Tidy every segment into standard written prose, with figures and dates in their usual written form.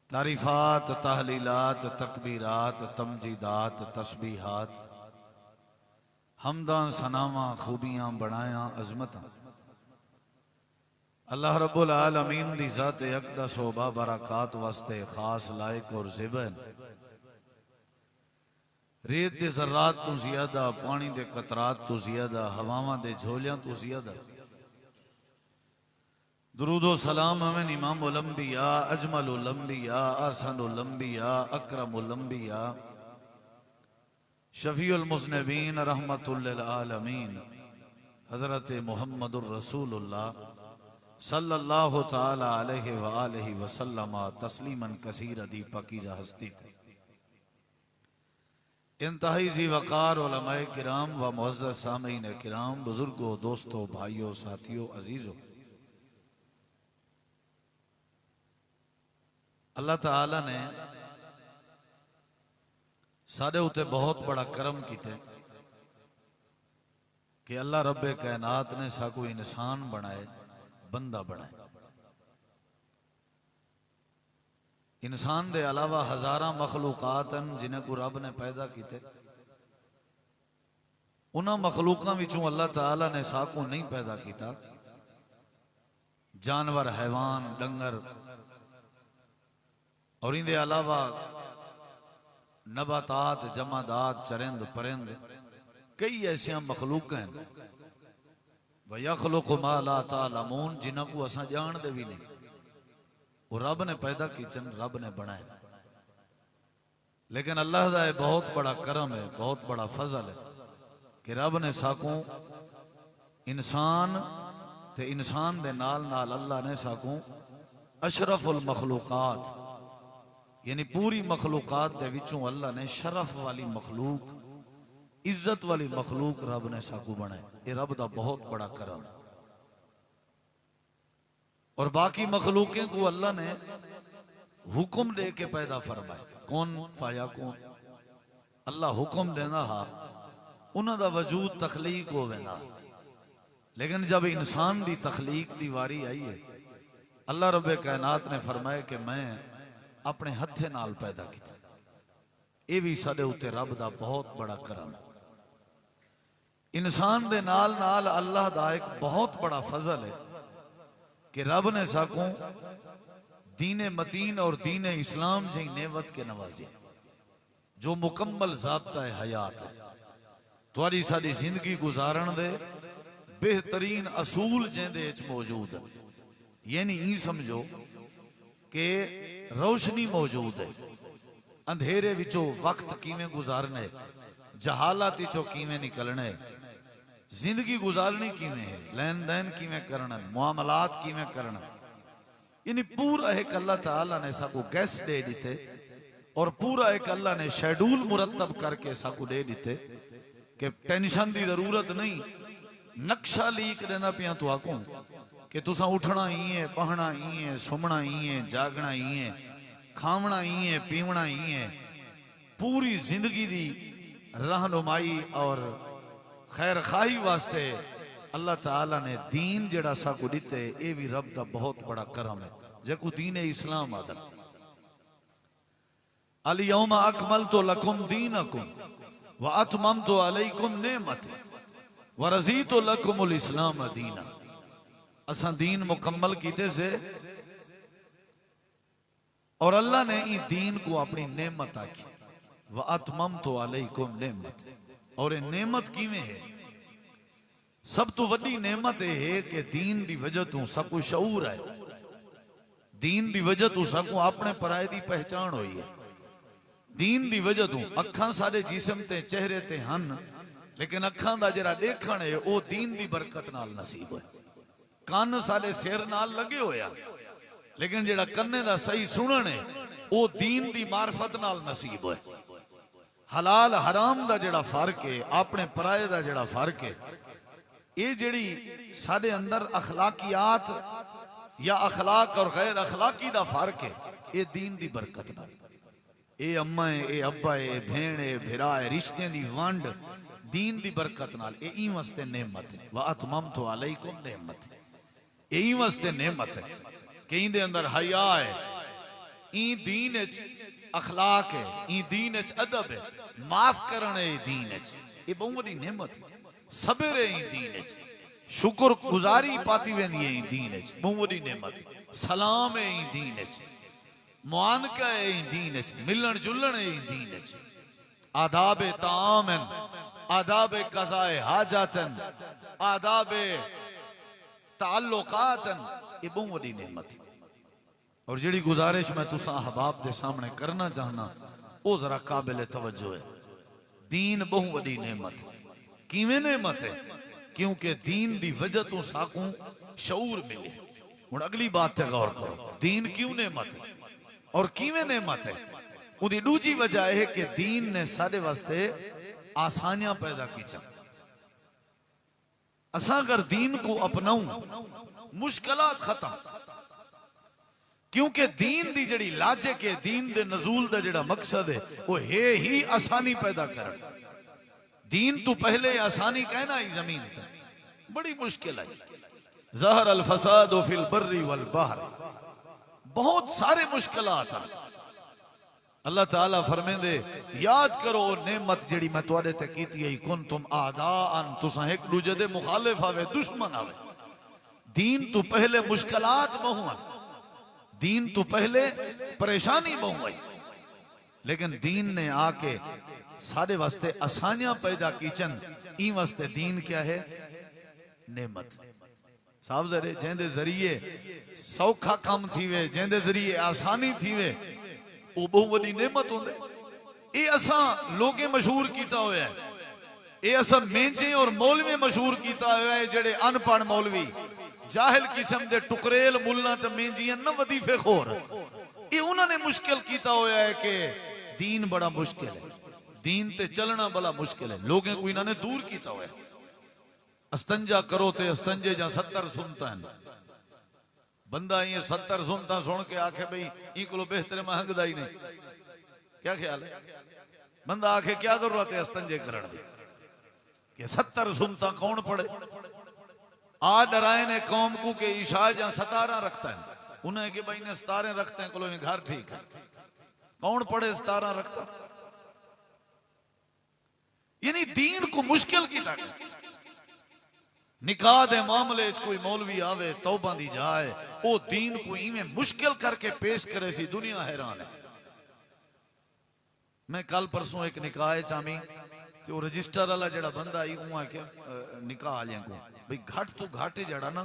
तारीफात, तहलीलात, तकबीरात, तमजीदात, तस्बीहात, हमदां, सनामा, खूबियां, बनाया, अजमत अल्लाह रब्बुल आलमीन दी ज़ात अक़दस व बाबरकात वास्ते खास लायक और ज़िबन। रेत दे ज़र्रात तो ज़ियादा, पानी दे कतरात तो ज़ियादा, हवावां दे झोलियां तो ज़ियादा दुरूदो सलाम अमन इमामुल अंबिया, अजमलुल अंबिया, अहसनुल अंबिया, अकरमुल अंबिया, शफीउल मुज़निबीन, रहमतुल लिल आलमीन, हज़रत मुहम्मदुर रसूलुल्लाह सल्लल्लाहु ताला अलैहि व आलिहि वसल्लम तस्लीमन कसीर दी पकीज़ा हस्ती इंतहाई ज़ी वक़ार उलमाए किराम व मुअज़्ज़ज़ सामीन किराम, बुजुर्गों, दोस्तों, भाइयों, साथियों, अजीज़ों, अल्लाह ताला ने साडे उत्ते बहुत बड़ा करम किया कि अल्लाह रब्बे कायनात ने साकू इंसान बनाए, बंदा बनाए। इंसान दे अलावा हजारा मखलूकात हैं जिन्हें को रब ने पैदा किए। उन्हां मखलूकों विचों अल्लाह ताला ने साकू नहीं पैदा किया। जानवर, हैवान, डंगर और इनके अलावा नबातात, जमादात, चरिंद परिंद, कई ऐसा मखलूक हैं वयखलुकु मा ला तालमून, जिन्हां को असां जानते भी नहीं, वो रब ने पैदा कीचन, रब ने बनाए। लेकिन अल्लाह का बहुत बड़ा करम है, बहुत बड़ा फजल है कि रब ने साकू इंसान ते इंसान दे नाल नाल अल्लाह ने साकू अशरफुल मखलूकात यानी पूरी मखलूकात दे विचों अल्लाह ने शरफ वाली मखलूक, इज्जत वाली मखलूक रब ने साकू बनाए। ये रब दा बहुत बड़ा करम। और बाकी मखलूकें को अल्लाह ने हुक्म दे के पैदा फरमाए। कौन फाया कौन, अल्लाह हुक्म देना हा, उन्हां दा वजूद तखलीक हो वेंदा। लेकिन जब इंसान दी तखलीक दी वारी आई है, अल्लाह रब्बे कायनात ने फरमाया कि मैं अपने हथे नाल पैदा किया। ये भी साडे उत्ते रब दा बहुत बड़ा करम। इंसान दे नाल नाल अल्लाह दा एक बहुत बड़ा फजल है कि रब ने साकू दीने मतीन और दीने इस्लाम जी नेमत के नवाजे, जो मुकम्मल ज़ाब्ता है हयात है। तुहाडी साडी जिंदगी गुजारन दे बेहतरीन असूल जिंदे च मौजूद है। यानी ई समझो कि रोशनी मौजूद है, अंधेरे विचों वक्त किवें गुजारने, जहालत विचों किवें निकलने, जिंदगी गुजारनी किवें है, लेन देन किवें करना, मुआमलात किवें करना, यानी पूरा एक अल्लाह ताला ने साकू गैस दे दिते और पूरा एक अल्लाह ने शेड्यूल मुरतब करके साकू दे दिते कि टेंशन की जरूरत नहीं। नक्शा लीक देना पिया तो आकू कि तुसा उठना ही है, पहना ही है, सुमना ही है, जागना ही है, खावना ही है, पीवना ही है। पूरी जिंदगी दी रहनुमाई और खैर खाही वास्ते अल्लाह ताला ने दीन जड़ा साकू दिते। ये भी रब का बहुत बड़ा करम है जेको दीन इस्लाम आदम। अल यौमा अकमलतु लकुम दीनकुम व अतममतु अलैकुम नेमती व रज़ीतु लकुमुल इस्लाम दीना। असा दीन मुकम्मल कीते से और अल्लाह ने ई दीन को अपनी नेमत आखी। व अतममतु अलैकुम नेमत, और ये नेमत किवें है? सब तो वड्डी नेमत है कि दीन दी वजह तू सब कुछ शऊर है, दीन दी वजह तू सब को अपने पराए दी पहचान हुई है। दीन दी वजह तू अखां सारे जिस्म ते चेहरे ते हन, लेकिन अखां दा जरा देखण है वो दीन दी बरकत नाल नसीब है। कान सारे सिर नाल लगे होया, लेकिन जरा कन्ने दा सही सुनन है वो दीन दी मार्फत नाल नसीब है। हलाल हराम दा जड़ा फर्क है, अपने पराए दा जड़ा फर्क है, ये जड़ी साडे अंदर अखलाकियात या अखलाक और गैर अखलाकी दा फर्क है, ये दीन दी बरकत नाल। ये अम्मा है, ये अब्बा है, ये भेण है, भिरा है, रिश्ते दी वंड दीन दी बरकत नाल। यही वास्ते नेमत है। व अतममतु अलैकुम नेमत, यही वास्ते नेमत है कि इंदे अंदर हया है, ई दीन अखलाक है, ई दीन अदब है, माफ करने दीन ये बहुत बड़ी नेमत है। सब्र है दीन, शुक्र गुजारी पाती वेंदी है दीन बहुत बड़ी नेमत। सलाम है दीन, मुआनका है दीन, मिलन जुलन है दीन, आदाब ताम, आदाब कज़ाए हाजातन, आदाब ताल्लुकातन, ये बहुत बड़ी नेमत है। और जिहड़ी गुजारिश मैं तुसा अहबाब दे सामने करना चाहना वो जरा काबिल तवज्जो है। दीन बहुत बड़ी नेमत, किवें नेमत है? क्योंकि दीन दी वजह तो साकू शऊर मिले। हुण अगली बात ते गौर करो, दीन क्यों नेमत है और किवें नेमत है? उदी दूजी वजह है कि दीन ने साडे वास्ते आसानियां पैदा की। असा अगर दीन को अपनाऊं मुश्किलात खत्म, क्योंकि दीन दी जड़ी लाजिक है, दीन दे नजूल दा जड़ा मकसद है वो है ही आसानी पैदा करना। दीन तो पहले आसानी कहना ही जमीन था बड़ी मुश्किल है। ज़हर अल फसाद फिल बर्री वल बहर, बहुत सारे मुश्किलात हैं। अल्लाह ताला फरमेंदे याद करो नेमत जड़ी मैं तुहाडे ते कीती है, कुन तुम आदाअन, तुसा एक दूजे दे मुखालिफ आवे, दुश्मन आवे। दीन तो पहले मुश्किलात बहु, दीन तो पहले परेशानी बहु आई, लेकिन दीन ने आके सारे वास्ते आसानियां पैदा कीचन। ई वास्ते दीन क्या है? नेमत। साहब जरे जेंदे जरिए सौखा काम थीवे, जेंदे जरिए आसानी थीवे, वो बहुत बड़ी नेमत होंदे। ये असा लोगे मशहूर कीता होया है, ये असा मेंजे और मौलवी मशहूर कीता होया है। जेड़े अनपढ़ मौलवी जाहिल किस्म दे टुकरेल मुल्ला ते मेंजियां न वजीफे खोर, ये उन्होंने मुश्किल कीता होया है कि दीन बड़ा मुश्किल है, दीन ते चलना बड़ा मुश्किल है। लोगों को इन्होंने दूर किया हुआ है। अस्तंजा करो ते अस्तंजे जा 70 सुनता है। बंदा ये 70 सुनता सुन के आखे भाई ई को बेहतर महंगदा ही नहीं, क्या ख्याल है? बंदा आखे क्या जरूरत है अस्तंजे करने की, कि 70 सुनता कौन पढ़े? आ डराए ने कौम को के ईशा जा 17 रखता है, उन्हें कि भाई ने 17 रखते हैं, कोलो घर ठीक है, कौन पढ़े 17 रखता? यानी दीन को मुश्किल की ताकत। निकाह दे मामले कोई मौलवी आवे तौबा दी जाए, वो दीन को इवें मुश्किल करके पेश करे सी, दुनिया हैरान है। मैं कल परसों एक निकाह चामी ते वो रजिस्टर वाला जड़ा बंदा आई उहाँ के निकाह वाले को भाई घट तो घाटे जड़ा ना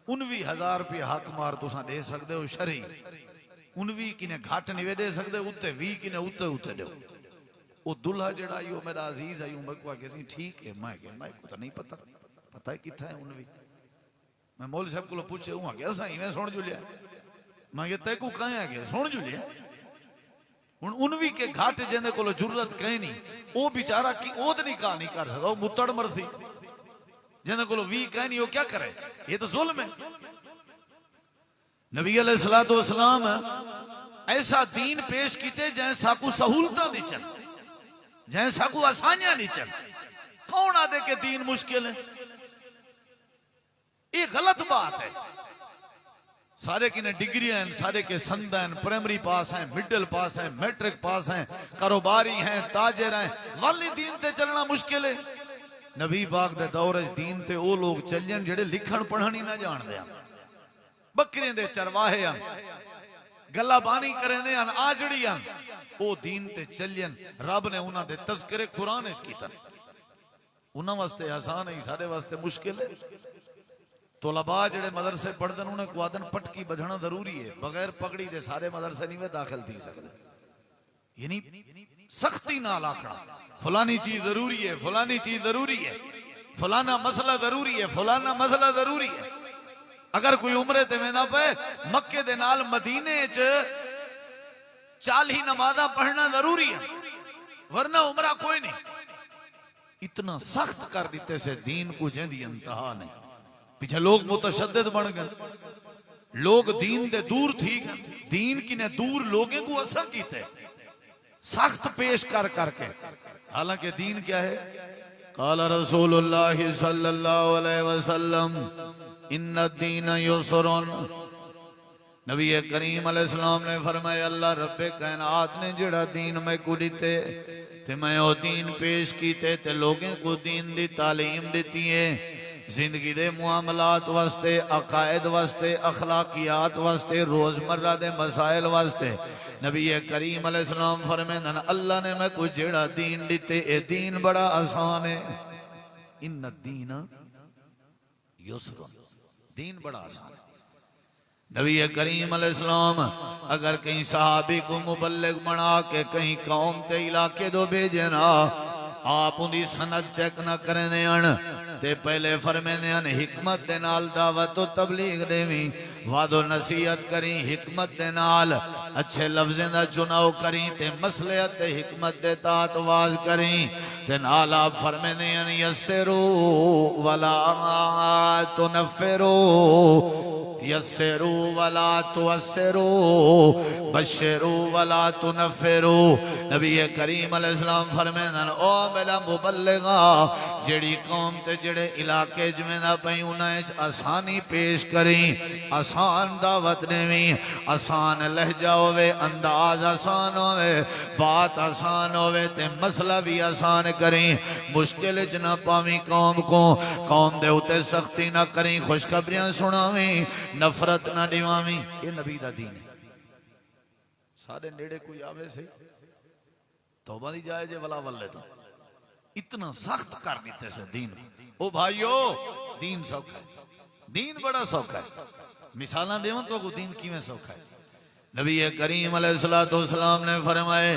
19,000 रुपये हक मार तुसा दे सकते हो शरी, 19 किने घट नहीं दे सकते, उत्ते 20 किने उत्ते उत्ते दो। वो दुल्हा जड़ा आई वो मेरा अजीज आई, मैं को आके ठीक है, मैं को तो नहीं पता, पता है कितना है 19। मैं मौलवी साहब को पूछे हूँ आगे असा इवें सुन जुलिया, मैं तय को कहें आगे सुन जुलिया। हुण 19 के घाट जिंदे को जरूरत कहीं नहीं, वो बेचारा की ओद निकाह नहीं कर सकता, वो मुतड़ मरसी। जिंदे को 20 कहीं नहीं, वो क्या करे? ये तो जुल्म है। नबी अलैहिस्सलातु वस्सलाम ऐसा दीन पेश कीते जैसा को सहूलता नहीं चल, जैसा को आसानियां नहीं चल। कौन आदे के दीन मुश्किल है? ये गलत बात है। सारे की ने डिग्रियां हैं, सारे के संदा हैं, प्राइमरी पास हैं, मिडिल पास हैं, मैट्रिक पास हैं, कारोबारी हैं, ताजर हैं, वाली दीन ते चलना मुश्किल है। नबी पाक दे दौर च दीन ते वो लोग चलियन जेड़े लिखण पढ़न ही ना जानदे, बकरियां दे चरवाहे हैं, गल्ला बानी करेंदे हैं, आजड़ी हैं, वो दीन ते चलियन। रब ने उन्हां दे तज़किरे कुरान च कीता, उन्हां वास्ते आसान है, साडे वास्ते मुश्किल है। तोलबा जेड़े मदरसे पढ़ते हैं उन्हें कुआदन पटकी बजना जरूरी है, बगैर पगड़ी दे सारे मदरसे नहीं वे दाखिल थी सकते। यानी सख्ती नाल आखना फलानी चीज जरूरी है, फलानी चीज जरूरी है, फलाना मसला जरूरी है, फलाना मसला जरूरी है। अगर कोई उम्रे ते वेंदा पे मक्के दे नाल मदीने च 40 नमाज़ां पढ़ना जरूरी है, वरना उम्रा कोई नहीं। इतना सख्त कर दिते से दीन को जेंदी इंतहा नहीं। पीछे लोग मुतशद्दिद बन गए, लोग दीन दे दूर थी गए, दीन की ने दूर लोगों को असर कीते सख्त पेश कर करके। हालांकि दीन क्या है? क़ाल रसूलुल्लाह सल्लल्लाहु अलैहि वसल्लम इन्नद दीन युस्रुन नबी करीम अलैहिस्सलाम ने फरमाया अल्लाह रब्बे कायनात ने जड़ा दीन मैं को दिते ते मैं ओ दीन पेश कीते ते लोगों को दीन दी तालीम दी है जिंदगी दे मुआमलात वास्ते अकायद वास्ते अखलाकियात वास्ते रोजमर्रा दे मसाइल वास्ते नबी करीम अलैहिस्सलाम फरमांदे अल्लाह ने मैं को जेड़ा दीन दिते ए दीन बड़ा आसान है इन्न दीन युस्र दीन बड़ा आसान है नबी करीम अलैहिस्सलाम अगर कहीं सहाबी को मुबल्लिग बना के कहीं कौम ते इलाके दो भेजे ना आप उनकी सनद चेक ना करने ते पहले फरमेंदे हन हिकमत दे नाल दावत तो तबलीग देवी वादो नसीहत करी हिकमत दे नाल अच्छे लफ्ज़ें दा चुनाव करी ते मसलियत ते हिकमत दे तात वाज करी ते नाल आप फरमेंदे हन यस्सिरू वला तुनफ्फिरू यस्सिरू वला तुअस्सिरू बश्शिरू वला तुनफ्फिरू नबी करीम अलैहिस्सलाम फरमांदे ओ मेरा मुबल्लिगा जेड़ी कौम ते जेड़े इलाके जिवें दा पई उन्हां विच आसानी पेश करी आसान दावत देवी आसान लहजा होवे अंदाज आसान होवे बात आसान होवे ते मसला भी आसान करी मुश्किल च ना पावी कौम को कौम दे उते सख्ती ना करी खुशखबरियां सुनावी नफरत ना दिवावी ये नबी दा दीन है सारे नेड़े कोई आवे सही तौबा दी जाए जे वला वल्ले तो इतना सख्त कर देते से दीन ओ भाइयों दीन सौखा है दीन बड़ा सौखा है मिसाल देव तो दीन किवें सौखा है नबी करीम अलैहिस्सलाम ने फरमाए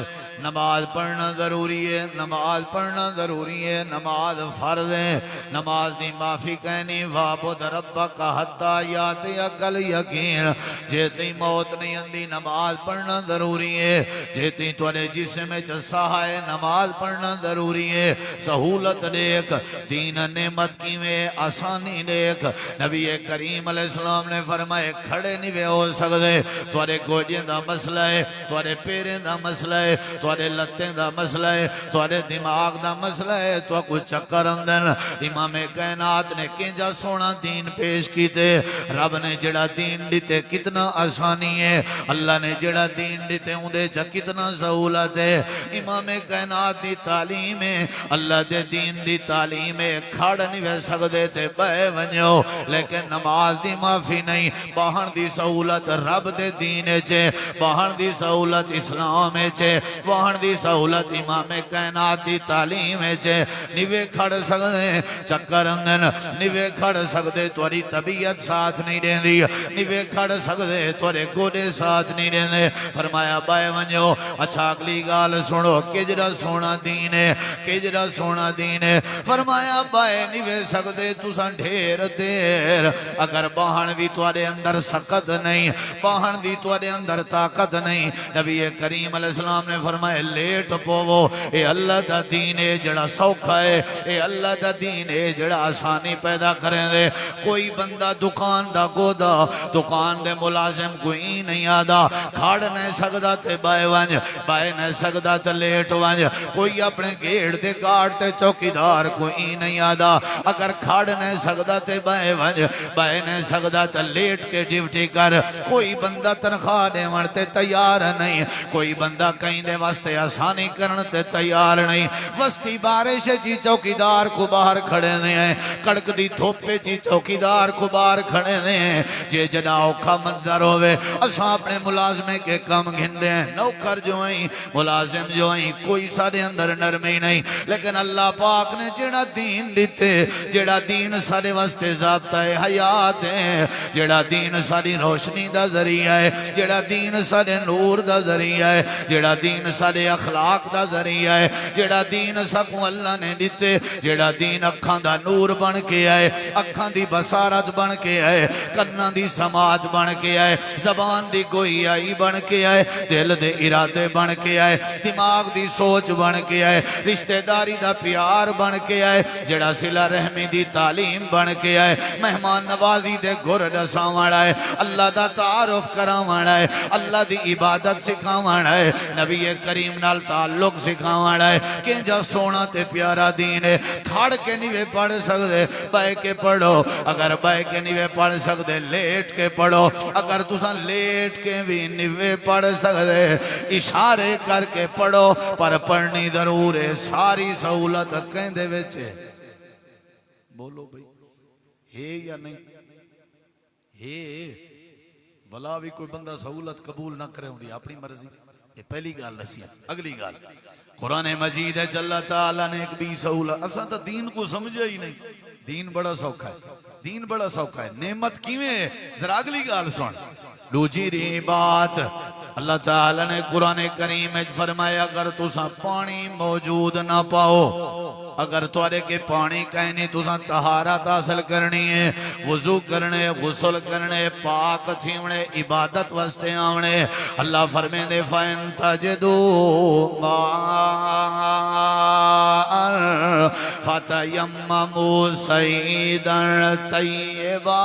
नमाज पढ़ना जरूरी है नमाज पढ़ना जरूरी है नमाज फर्ज है नमाज दी माफी कहनी वाबुद रब्बक हत्ता यातियकल यकीन जेती मौत नहीं आंदी नमाज पढ़ना जरूरी है जेती तुहाडे जिस्म विच साह है नमाज पढ़ना जरूरी है सहूलत देख दीन नेमत किवें आसानी देख नबी करीम अलैहिस्सलाम ने फरमाए खड़े नहीं वे हो सकदे तुहाडे गोडियां दा मसला है तुहाडे पैरें दा मसला है तुहाडे लत्तें दा मसला है तुहाडे दिमाग दा मसला है तो कुछ चक्कर आंदे न इमाम कायनात ने किंजा सोना दीन पेश कीते रब ने जेड़ा दीन दिते कितना आसानी है अल्लाह ने जेड़ा दीन दिते उहदे च कितना सहूलत है इमाम कायनात दी तालीम है अल्लाह दे दीन दी तालीम है खड़ नहीं वे सकदे ते बह वणो लेकिन नमाज दी माफी नहीं बाहर दी सहूलत रब दे दीन च बाहर दी सहूलत इस्लाम च बाहर दी सहूलत इमाम कायनात दी तालीम च निवे खड़ सकदे चक्कर अंगन निवे खड़ सकदे तुहाडी तबीयत साथ नहीं देंदी निवे खड़ सकदे तुहाडे गोडे साथ नहीं देंदे फरमाया बाय वणो अच्छा अगली गाल सुनो किजड़ा सोना दीन है किजड़ा सोना दीन है फरमाया बाय निवे सकदे तुसां ढेर देर अगर बाहर भी तुहाडे अंदर सकत नहीं बाहर दी तुहाडे अंदर ताकत नहीं नबी करीम अलैहिस्सलाम ने फरमाया लेट पोवो ये अल्लाह दा दीन है जड़ा सौखा है ये अल्लाह दा दीन है जड़ा आसानी पैदा करेंदे कोई बंदा दुकान दा गोदा दुकान दे मुलाजिम कोई नहीं आदा खड़ नहीं सकदा ते बाय वंज बाय नहीं सकदा ते लेट वंज कोई अपने गेट दे गार्ड ते चौकीदार कोई नहीं आदा अगर खड़ नहीं सकदा ते बाय वंज बाय नहीं सकदा ते लेट के ड्यूटी कर कोई बंदा तनख्वाह देवन ते तैयार नहीं कोई बंदा कहीं दे वास्ते आसानी करन ते तैयार नहीं वस्ती बारिश जी चौकीदार को बाहर खड़े ने कड़क दी धोपे जी चौकीदार को बाहर खड़े ने जे जड़ा औखा मंजर होवे असां अपने मुलाजमे के कम घिंदे हैं नौकर जो आई मुलाजिम जो आई कोई सारे अंदर नरमी नहीं लेकिन अल्लाह पाक ने जेड़ा दीन दिते जेड़ा दीन सारे वास्ते ज़ाब्ता है हयात है जेड़ा दीन सारी रोशनी दा जरिया है जेड़ा दीन सारे नूर दा जरिया है जेड़ा दीन सारे अखलाक दा जरिया है जेड़ा दीन सकू अल्लाह ने दिते जेड़ा दीन अखां दा नूर बन के आए अखां दी बसारत बन के आए कन्नां दी समात बन के आए जबान दी गोई बन के आए दिल दे इरादे बन के आए दिमाग दी सोच बन के आए रिश्तेदारी दा प्यार बन के आए जेड़ा सिला रहमी दी तालीम बन के आए मेहमान नवाजी दे गुर दसां वाला है अल्लाह दा तारुफ करावण है अल्लाह दी इबादत सिखावण है, नबी करीम नाल ताल्लुक सिखावण है। किंजा सोना ते प्यारा दीन है। खड़ के नहीं वे पढ़ सकते, बह के पढ़ो। अगर बह के नहीं वे पढ़ सकते, लेट के पढ़ो। अगर तुसा लेट के भी नहीं वे पढ़ सकते, इशारे करके पढ़ो, पर पढ़नी जरूर है। सारी सहूलत कहंदे विच है। बोलो भाई, है या नहीं है? भला भी कोई बंदा सहूलत कबूल ना करे होंदी अपनी मर्जी। ये पहली गाल दसी। अगली गाल कुरान मजीद है, अल्लाह ताला ने एक भी सहूलत। असा तो दीन को समझा ही नहीं। दीन बड़ा सौखा है, दीन बड़ा सौखा है। नेमत किवें है, जरा अगली गाल सुन। दूसरी बात अल्लाह ताला ने कुरान करीम में फरमाया, अगर तुसा पानी मौजूद ना पाओ, अगर तुआरे के पानी कहीं नहीं, तुसा तहारत हासिल करनी है, वजू करने, गुसल करने, पाक थीवने, इबादत वास्ते आवने। अल्लाह फरमांदे फइन तजदू फतयम्ममू सईदन तय्यबा।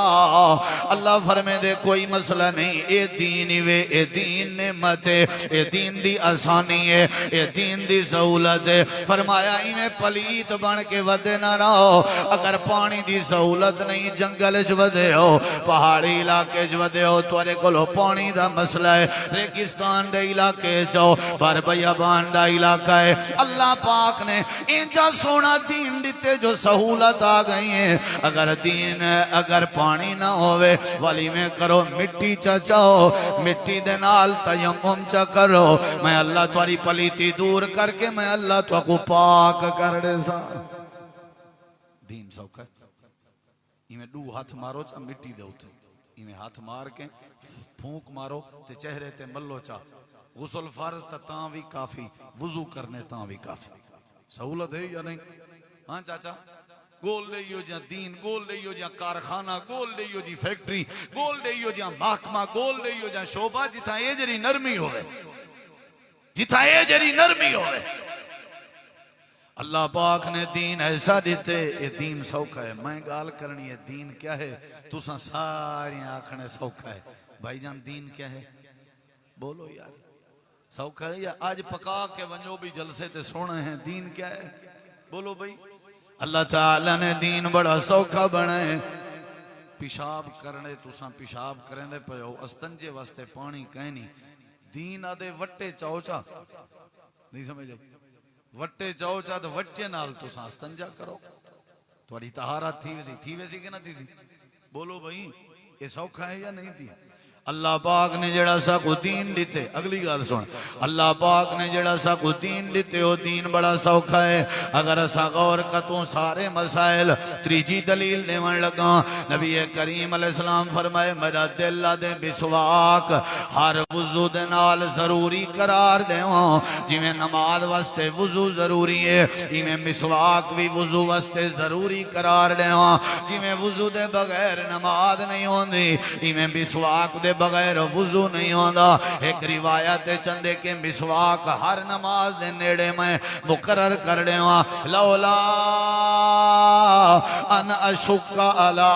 अल्लाह फरमांदे कोई मसला नहीं, ये दीन वे, ये दीन नेमत है, ये दीन दी आसानी है, ये दीन दी सहूलत है। फरमाया इवें पलीत बन के वधे ना रहो। अगर पानी दी सहूलत नहीं, जंगल च वधे हो, पहाड़ी इलाके च वधे हो, तुआरे कोल पानी दा मसला है, रेगिस्तान दे इलाके च हो, पर बियाबान दा इलाका है, अल्लाह पाक ने इंजा सोना दीन दिते जो सहूलत आ गई है। अगर पानी ना होवे, वाली में करो, मिट्टी च चाहो, मिट्टी दे नाल तयम्मुम च करो। मैं अल्लाह तुआरी पलीती दूर करके मैं अल्लाह तुआको पाक कर दे। दीन सौखा इवें दू हाथ मारो चा मिट्टी दे उते, इवें हाथ मार के फूंक मारो ते चेहरे ते मल्लो चा। गुसल फर्ज ता भी काफी, वुजू करने ता भी काफी। सहूलत है या नहीं? हाँ चाचा, गोल लियो जा दीन, गोल लियो जा कारखाना, गोल लियो जी फैक्ट्री, गोल लियो जा महकमा, गोल लियो जा शोभा, जिथा ये जरी नरमी होवे, जिथा ये जरी नरमी होवे। अल्लाह पाक ने दीन ऐसा दिते, ये दीन सौखा है। मैं गाल करनी है दीन क्या है, तुसा सारी आखने सौखा है। भाईजान दीन क्या है? बोलो यार, सौखा है या आज पका के वंजो भी जलसे ते सोने हैं? दीन क्या है? बोलो भाई। अल्लाह ताला ने दीन बड़ा सौखा बनाए। पेशाब करने, तुसा पेशाब करने पे हो, अस्तंजे वास्ते पानी कहनी, दीन आदे वट्टे चौचा नहीं समझे, वट्टे चौचा तो वट्टे नाल तुसा अस्तंजा करो, थोड़ी तहारत थी वैसी कि ना थी सी? बोलो भाई, ये सौखा है या नहीं थी? अल्लाह पाक ने जड़ा सा को दीन दिते। अगली गाल सुन, अल्लाह पाक ने जड़ा सा को दीन दिते, वो दीन बड़ा सौखा है। अगर असा गौर कतों सारे मसाइल, त्रीजी दलील देवन लगा, नबी करीम अलैहिस्सलाम फरमाए, मेरा दिल दे बिस्वाक हर वुजू दे नाल जरूरी करार देवा। जिवें नमाज वास्ते वुजू जरूरी है, इवें मिसवाक भी वुजू वास्ते जरूरी करार देवा। जिवें वुजू दे बगैर नमाज नहीं होंदी, इवें मिसवाक दे बगैर वुजू नहीं होता। एक रिवायत चंदे के मिसवाक हर नमाज दे नेड़े में मुकर्रर कर देवा। लौला अन अशुक्का अला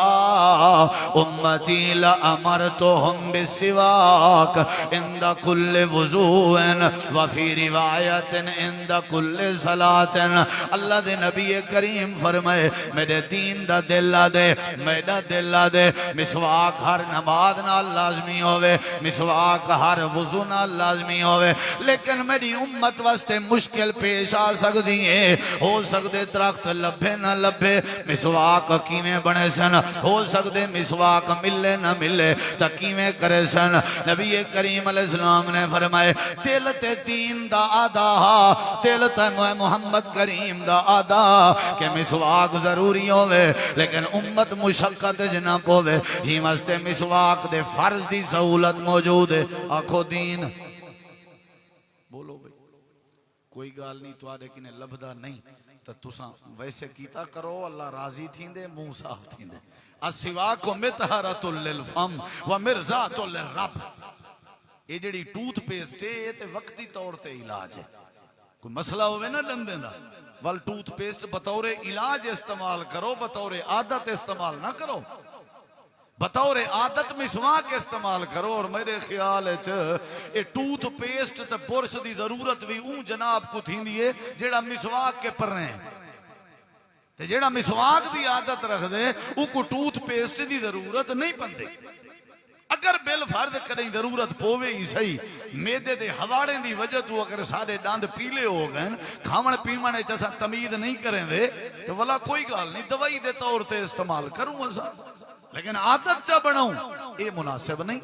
उम्मती ला अमरतुहुम बिसिवाक इंद कुल्ले वुज़ूइन व फी रिवायतिन इंद कुल्ले सलातिन। अल्लाह दे नबी करीम फरमाए, मेरे दीन दा दिल दे, मेरा दिल दे, मिसवाक हर नमाज नाल लाजमी होवे, मिसवाक हर वुजू नाल लाजमी होवे। लेकिन मेरी उम्मत वास्ते मुश्किल पेश आ सकती है, हो सकते दरख्त लभे ना लभे, मिसवाक किवें बने सन, हो सकते मिसवाक मिले ना मिले तो किवें करे सन। नबी करीम अलैहिस्सलाम ने फरमाए, दिल ते दीन दा आदा, दिल ते मुहम्मद करीम दा आदा के मिसवाक जरूरी होवे, लेकिन उम्मत मुशक्कत च ना पवे, ही वास्ते मिसवाक दे फर्ज दी सहूलत मौजूद है। आखो दीन। बोलो भाई, कोई गाल नहीं तुआरे किने लभदा नहीं तो तुसा वैसे कीता करो, अल्लाह राजी थींदे, मुंह साफ थींदे। अस्सिवाकु मितहरतुल लिल फम व मिर्जातुल लिर्रब। ये जेड़ी टूथपेस्ट है ये ते वक्ती तौर ते इलाज है। कोई मसला होवे ना दंदे दा, वल टूथपेस्ट बतौरे इलाज इस्तेमाल करो, बतौरे आदत इस्तेमाल ना करो। बतौर आदत मिसवाक इस्तेमाल करो। और मेरे ख्याल ये टूथ पेस्ट ते बुरश की जरूरत भी ऊ जनाब को थींदी है जेड़ा मिसवाक के पर ते जेड़ा मिसवाक की आदत रख दे उको टूथ पेस्ट की जरूरत नहीं पड़ती। अगर बिल फर्द करें जरूरत पोवे ही सही, मेदे दे हवाड़े की वजह तो अगर सारे दंद पीले हो गए, खावन पीवन च असा तमीद नहीं करेंगे तो वाला कोई गल नहीं, दवाई के तौर पर इस्तेमाल करूँ असा, लेकिन आदत चा बनाऊं ये मुनासिब नहीं।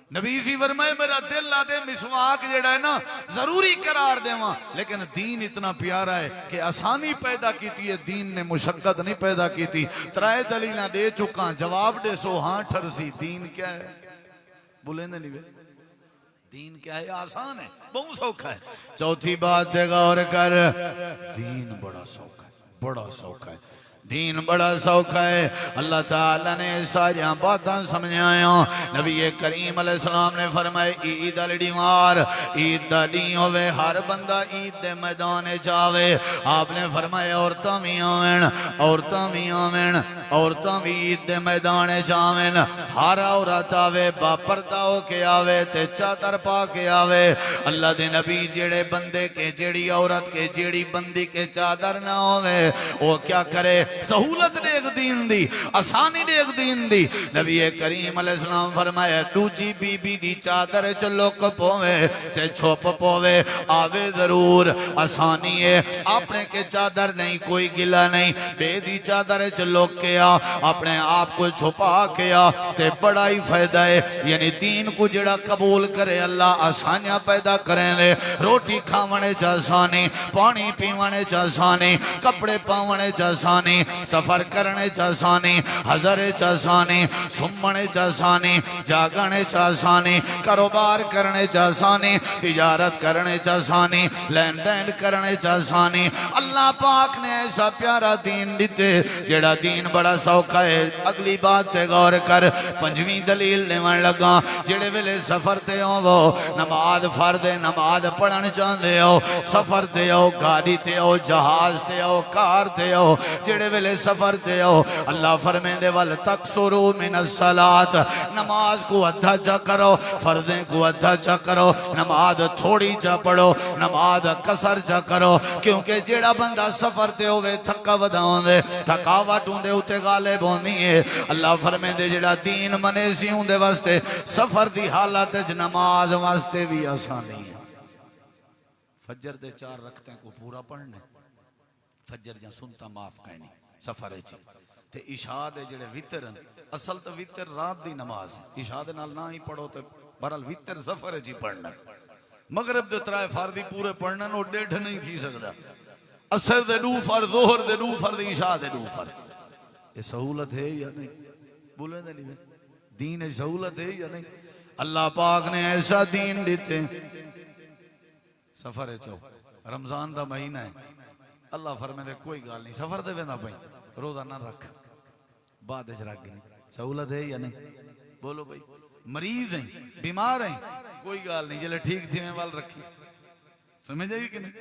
नबी सी फरमाए मेरा दिल आदे मिसवाक जेड़ा है ना जरूरी करार देवा, लेकिन दीन इतना प्यारा है कि आसानी पैदा की है, दीन ने मुशक्कत नहीं पैदा की थी। त्राए दलील दे चुका, जवाब दे सो हाँ ठरसी। दीन क्या है बोले नहीं वे, दीन क्या है? आसान है, बहुत सौखा है। चौथी बात है गौर कर, दीन बड़ा सौखा है, बड़ा सौखा है, दीन बड़ा सौखा है। अल्लाह ताला ने सारिया बातें समझाया। नबी करीम अलैहिस्सलाम ने फरमाए ईद अलड़ी मार, ईद दी होवे हर बंदा ईद दे मैदान जावे। आपने फरमाया औरतां भी आवेन, औरतां भी आवेन, औरतां भी ईद दे मैदान जावेन। हर औरत आवे बापरदा होके आवे ते चादर पा के आवे। अल्लाह दे नबी जेड़े बंदे के जेड़ी औरत के जेड़ी बंदी के चादर ना होवे वो क्या करे? सहूलत देख दीन दी, आसानी देख दीन दी। नबी करीम अलैहिस्सलाम फरमाया दूजी बीबी दी चादर च लुक पोवे ते छुप पोवे, आवे जरूर आसानी है। अपने के चादर नहीं कोई गिला नहीं, बेदी चादर च लुक के आ, अपने आप को छुपा के आ ते बड़ा ही फायदा है। यानी दीन को जड़ा कबूल करे अल्लाह आसानियां पैदा करेंगे। रोटी खावने च आसानी, पानी पीवने च आसानी, कपड़े पावने च आसानी, सफर करने च आसानी, हजरे च आसानी, सुमने च आसानी, जागने च आसानी, कारोबार करने च आसानी, तिजारत करने च आसानी, लेन देन करने च आसानी। अल्लाह पाक ने ऐसा प्यारा दीन दिते जेड़ा दीन बड़ा सौखा है। अगली बात ते गौर कर, पंजवीं दलील लेवन लगा। जेड़े वेले सफर ते हो नमाज फर्द है, नमाज पढ़न चाहते हो, सफर ते हो, गाड़ी ते हो, जहाज ते हो, कार ते हो, जेड़े वेले सफर ते हो अल्लाह फरमेंदे वल तकसुरू मिनस सलात, नमाज को अद्धा चा करो, फर्दे को अद्धा चा करो, नमाज थोड़ी चा पढ़ो, नमाज कसर चा करो। क्योंकि जेड़ा बंदा सफर ते होवे थका वधाउंदे, थकावट उंदे उत्ते गालिब होंदी है। अल्लाह फरमेंदे जेड़ा दीन मने सी उंदे वास्ते सफर दी हालत च नमाज वास्ते भी आसानी है। फजर दे 4 रखते को पूरा पढ़ने, फजर जा सुनता माफ कहनी सफर ते इशा दे जेड़े वितर, असल तो वितर रात दी नमाज, इशा दे नाल ना ही पढ़ो तो बहरहाल वितर सफर च ही पढ़ना। मगरिब दे 3 फर्द पूरे पढ़ना नो 1.5 नहीं थी सकता। असर दे 2 फर्द, जोहर दे 2 फर्द, इशा दे 2 फर्द। ये सहूलत है या नहीं? बोले नहीं, दीन सहूलत है या नहीं? अल्लाह पाक ने ऐसा दीन देते। सफर चो रमजान का महीना है, अल्लाह फरमाते कोई गल नहीं, सफर दे वेंदा पई रोजा ना रख, बाद रख गई। सहूलत है या नहीं? बोलो भाई। मरीज है, बीमार है, कोई गल नहीं, जले ठीक थी मैं वाल रखी। समझ आई कि नहीं?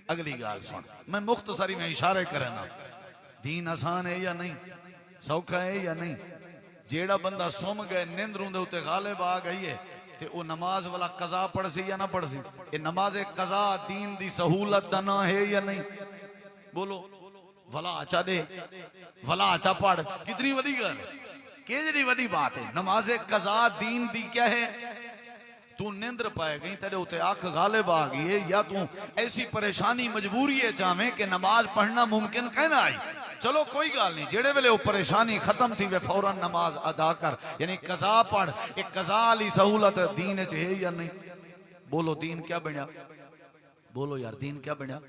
अगली गाल सुन, मैं मुख्तसरी में इशारे करना। दीन आसान है या नहीं? सौखा है या नहीं? जेड़ा बंदा सुम गए निंदरों दे उत्ते गालिब आ गई है ते वो नमाज वाला कज़ा पढ़ सी या ना पढ़ सी? ये नमाज कज़ा दीन दी सहूलत दा ना है या नहीं? बोलो। भला आचा दे, भला आचा पढ़, कितनी बड़ी गल है, कितनी बड़ी बात है। नमाज कज़ा दीन दी क्या है? तू निंद्र पाए गई, तेरे उते आंख गालिब आ गई है, या तू ऐसी परेशानी मजबूरी है चाहे कि नमाज पढ़ना मुमकिन कहना आई, चलो कोई गल नहीं, जेड़े वेले वो परेशानी खत्म थी वे फौरन नमाज अदा कर, यानी कज़ा पढ़। एक कज़ा वाली सहूलत दीन च है या नहीं? बोलो दीन क्या बना? बोलो यार दीन क्या बना?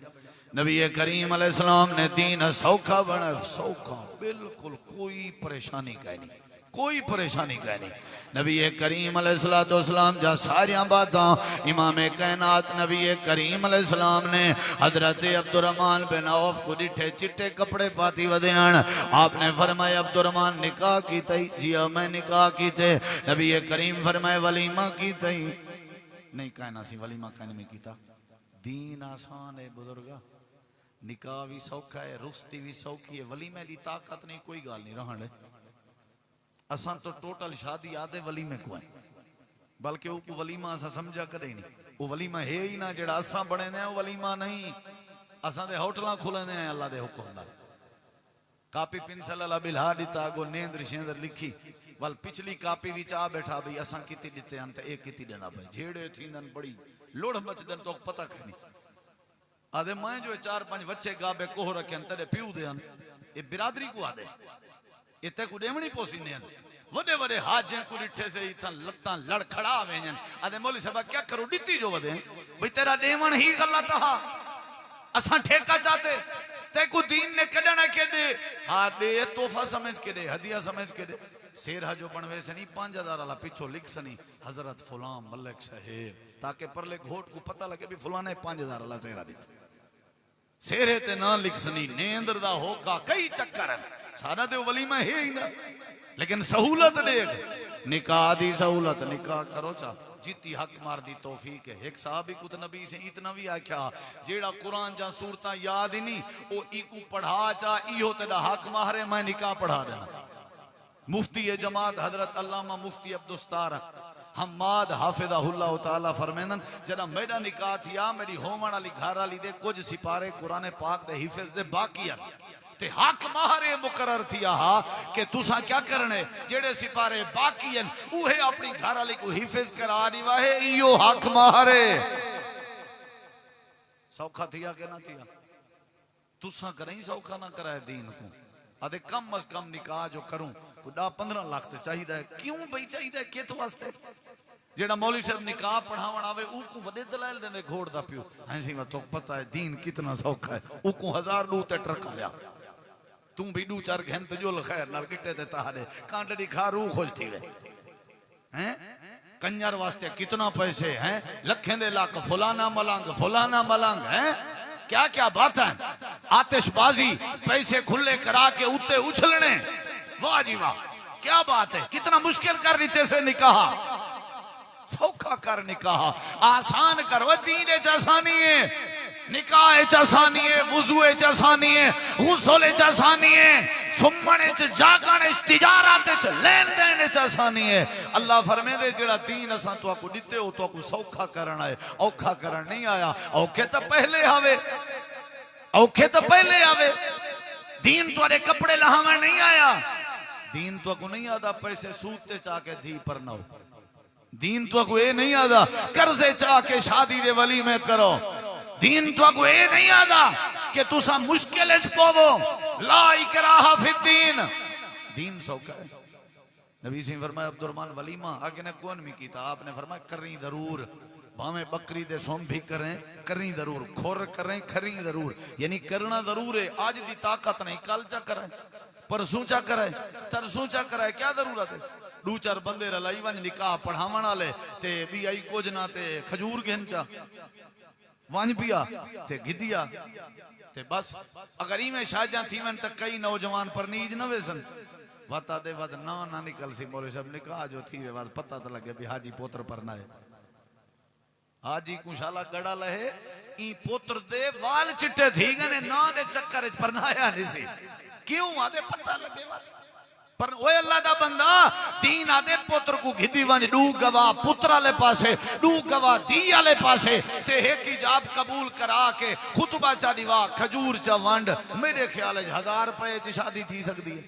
नबी करीम अलैहिस्सलाम ने दीन सौखा बना, सौखा बिल्कुल, कोई परेशानी कह नहीं, कोई परेशानी कह नहीं। नबी करीम अलैहिस्सलाम जा सारिया बातें इमाम कायनात नबी करीम अलैहिस्सलाम ने हजरत अब्दुर्रहमान बिन औफ को डिठे चिट्टे कपड़े पाती वधियान। आपने फरमाया अब्दुर्रहमान निकाह की तई? जी मैं निकाह की थे। नबी करीम फरमाए वलीमा की तई? नहीं कहना सी वलीमा कहने में कीता। दीन आसान है बुजुर्गा, निकाह भी सौखा है, रुस्ती भी सौखी है, वलीमे की ताकत नहीं, कोई गल नहीं रहने असा तो टोटल शादी आधे वलीमे को है, बल्कि वो वलीमा असा समझा करे नहीं, वो वलीमा है ही ना जेड़ा असा बने ने, वो वलीमा नहीं। असा दे होटल खुलने हैं अल्लाह दे हुक्म नाल। कापी पिंसल अला बिल्हा दिता गो नेंद्र शेंद्र लिखी, वल पिछली कापी विच आ बैठा भाई असा किती दिते हैं ते एक किती देना पे, झेड़े थींदन बड़ी लोड़ मचदन तो पता कहीं नहीं। आदे मैं जो 4-5 बच्चे गाबे कोह रखे तेरे प्यू दे ये बिरादरी को आदे इते को देवणी पोसी ने वडे वडे हाजे को डिठे से इथा लत्ता लड़खड़ा वेजन। आदे मौलवी साहब क्या करो डिती जो वदे भाई तेरा देवण ही गलत हा, असा ठेका चाहते ते को दीन ने कढना के दे, हां दे तोहफा समझ के दे, हदिया समझ के दे। शेर जो बनवे से नहीं 5000 वाला पीछो लिख सनी हजरत फलां मलिक साहेब, ताकि परले घोट को पता लगे भी फलां ने 5000 वाला शेरा दी शेरे ते ना लिख सनी। नेंद्र दा होका कई चक्कर है सारा ते वलीमा है ही ना, लेकिन सहूलत देख निकाह दी सहूलत, निकाह करो चा जिती हक मार दी तौफीक है। एक साहब कुत नबी से इतना भी आख्या जेड़ा कुरान जा सूरता याद ही नहीं ओ इकू पढ़ा चा इहो तेरा हक मारे मैं निकाह पढ़ा देना। मुफ्ती जमात हजरत अल्लामा मुफ्ती अब्दुस्तार हम्माद हाफिज़हुल्लाह ताला फरमानन जरा मेरा निकाह थिया मेरी होमण वाली घर वाली दे कुछ सिपारे कुरान पाक दे हिफज दे बाकी है ते हक मारे मुकर्रर थिया हा कि तुसा क्या करने जेड़े सिपारे बाकी हैं उहे अपनी घर वाली को हिफज करा दीवा है, इयो हक मारे। सौखा थिया के ना थिया, तुसा करई सौखा ना कराए दीन को। आदे कम अज कम निकाह जो करूं 10-15 लाख तो चाहिए। क्यों भाई चाहिए कित वास्ते? जेड़ा मौलवी साहब निकाह पढ़ावन आवे उको वडे दलाल देंदे घोड़ दा पियो ऐसी वा तो पता है दीन कितना सौखा है। उको 1000 दू ते ट्रक आया तू भी 2-4 घंटे जो खैर नाल गिट्टे ते तारे कांटड़ी खा रूह खुश थी वे हैं। कंजर वास्ते कितना पैसे हैं, लखें दे लाख फलाना मलंग हैं, क्या क्या बात है। आतिशबाजी पैसे खुले करा के उत्ते उछलने, वाह जी वाह क्या बात है। कितना मुश्किल कर दी से निकाह, सौखा कर निकाह, आसान करो। दीन आसानी है, निकाह आसानी है, वुजू आसानी है, गुस्ल आसानी है, सुमन जागण तिजारत लेन देन आसानी है। अल्लाह फरमांदे जेड़ा दीन असां तुहाकू दिते हो तुहाकू सौखा करना है, औखा करन नहीं आया। औखे तो पहले आवे, औखे तो पहले आवे। दीन तुहाडे कपड़े लहावन नहीं आया, दीन तो को नहीं आता पैसे सूते चाह के धी पर ना हो। दीन तो को ये नहीं आता कर्जे चाह के शादी दे वली में करो। दीन तो को ये नहीं आता कि तुसा मुश्किल पोवो, ला इकराहा फिद्दीन। दीन सौखा है। नबी से फरमाया अब्दुर्रहमान वलीमा आगे ने कौन भी कीता, आपने फरमाया करी जरूर, भावे बकरी दे सोम भी करें करी जरूर, खोर करें खरी जरूर, यानी करना जरूर है। आज दी ताकत नहीं कल चा करें, परसों चा करे, तरसों चा करे, क्या जरूरत है। 2-4 बंदे रलाई वंज निकाह पढ़ावन वाले ते भी आई कुछ ना ते खजूर घेंचा वंज पिया ते गिदिया ते बस। अगर इवें शादियां थी वन तक कई नौजवान पर नीज न वेसन वता दे वत ना निकल सी। मौलवी साहब निकाह जो थी वे बाद पता तो लगे भी हाजी पोत्र पर ना है। हाजी कुशाला गड़ा लहे ई पोत्र दे वाल चिट्टे थी गने ना दे चक्कर पर नाया नहीं सी। क्यों आदे पता लगे बात पर ओए अल्लाह दा बंदा दीन आदे पुत्र को घिदी वंज 2 गवाह पुत्र वाले पासे 2 गवाह दी वाले पासे ते एक इजाब कबूल करा के खुतबा चा दीवा खजूर चा वंड। मेरे ख्याल 1000 रुपए च शादी थी सकती है।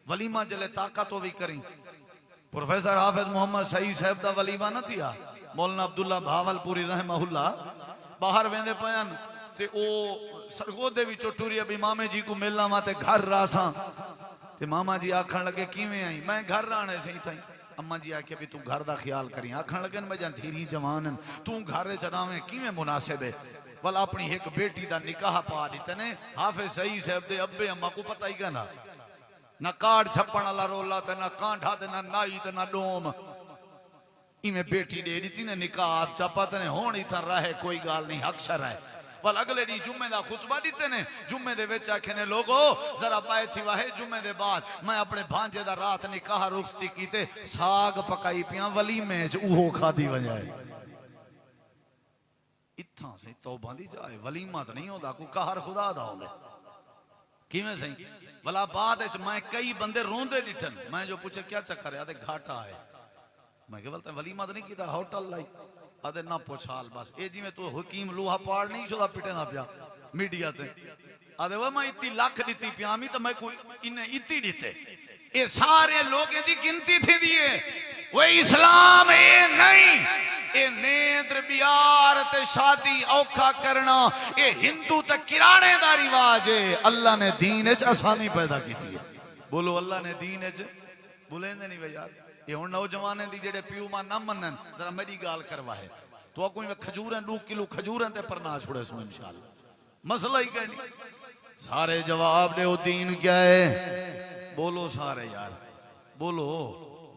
वलीमा जले ताकत हो भी करी। प्रोफेसर हाफिज मोहम्मद सईद साहब दा वलीमा न थिया, मौलाना अब्दुल्ला भावलपुरी रहमहुल्लाह बाहर वेंदे पयन ते ओ सरगोदे विचों टुरी अभी मामे जी को मिलना वा ते घर रासा ते मामा जी आखन लगे किवें आई, मैं घर रहने से ही थई। अम्मा जी आखे भी तू घर दा ख्याल करी। आखन लगे मैं जां धीरी जवान तू घर चरावे किवें मुनासिब है। वल अपनी एक बेटी दा निकाह पा दिते ने हाफिज सईद साहब दे अब्बे अम्मा को पता ही कहना ना कार्ड छप्पण वाला रोला ते ना कांठा ते ना नाई ते ना डोम। इवें बेटी दे दी ने निकाह आप चापत ने होण इथां रहे कोई गाल नहीं अक्षर है। वल अगले दी जुम्मे दा खुतबा दिते ने जुम्मे दे विच आखे ने लोगो जरा पाए थी वाहे जुम्मे दे बाद मैं अपने भांजे दा रात निकाह रुखसती कीते साग पकाई पिया वलीमे च उहो खादी वजाए। इत्थां से तौबा दी जाए वलीमा तो नहीं होंदा को कहर खुदा दा होंदा। किवें सही भला बाद मैं कई बंदे रोंदे डिठन मैं जो पूछे क्या चक्कर है आदे घाटा है मैं के बोलता वलीमा तो नहीं कीता होटल लाई आदे ना पुछाल बस ए जिवें तू हकीम लोहा पाड़ नहीं छोदा पिटेंदा पिया मीडिया ते आदे वो मैं इतनी लाख दिती पियामी तो मैं कोई इन्हें इतनी दिते ये सारे लोगों की गिनती थी दिए वो इस्लाम ये नहीं ये नेत्र बिहार ते शादी औखा करना ये हिंदू ते किराने दा रिवाज है अल्लाह ने दीन च आसानी पैदा की थी बोलो अल्लाह ने दीन च बोलेंदे नहीं भाई यार ये हुण नौजवान दी जेड़े प्यू मां ना मनन जरा मेरी गाल करवाए तो कोई खजूर 2 किलो खजूर ते पर ना छोड़े सो इंशाल्लाह मसला ही कहीं नहीं सारे जवाब दे दीन क्या है बोलो सारे यार बोलो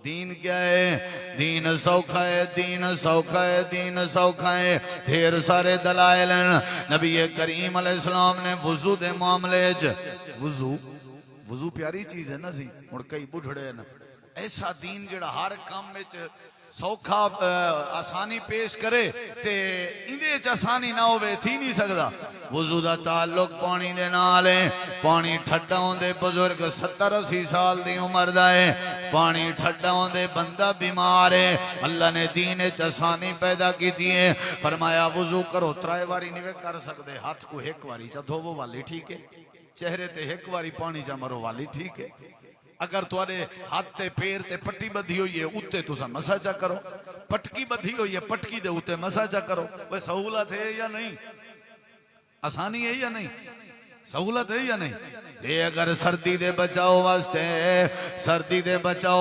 दीन क्या है दीन सौखा है दीन सौखा है दीन सौखा है ढेर सारे दलाइल नबी करीम अलैहिस्सलाम ने वुजू दे मामले च वुजू प्यारी चीज है ना सी हुण कई बुढ़ड़े न ऐसा दीन जेड़ा हर काम में सौखा आसानी पेश करे ते इंदे च आसानी ना होवे थी नहीं सकदा वुजू दा ताल्लुक पानी दे नाल है पानी ठड्डा होंदे बुजुर्ग 70-80 साल दी उम्र दा है पानी ठड्डा होंदे बंदा बीमार है अल्लाह ने दीन च आसानी पैदा कीती है फरमाया वुजू करो 3 बारी नहीं कर सकदे हाथ को एक बारी च धोवो वाली ठीक है चेहरे ते एक बारी पानी च मरो वाली ठीक है अगर तुहाडे हाथ ते पैर ते पट्टी बधी हुई है उत्ते तुसा मसाजा करो पटकी बधी हुई है पटकी दे उत्ते मसाजा करो भाई सहूलत है या नहीं आसानी है या नहीं सहूलत है या नहीं ते अगर सर्दी दे बचाओ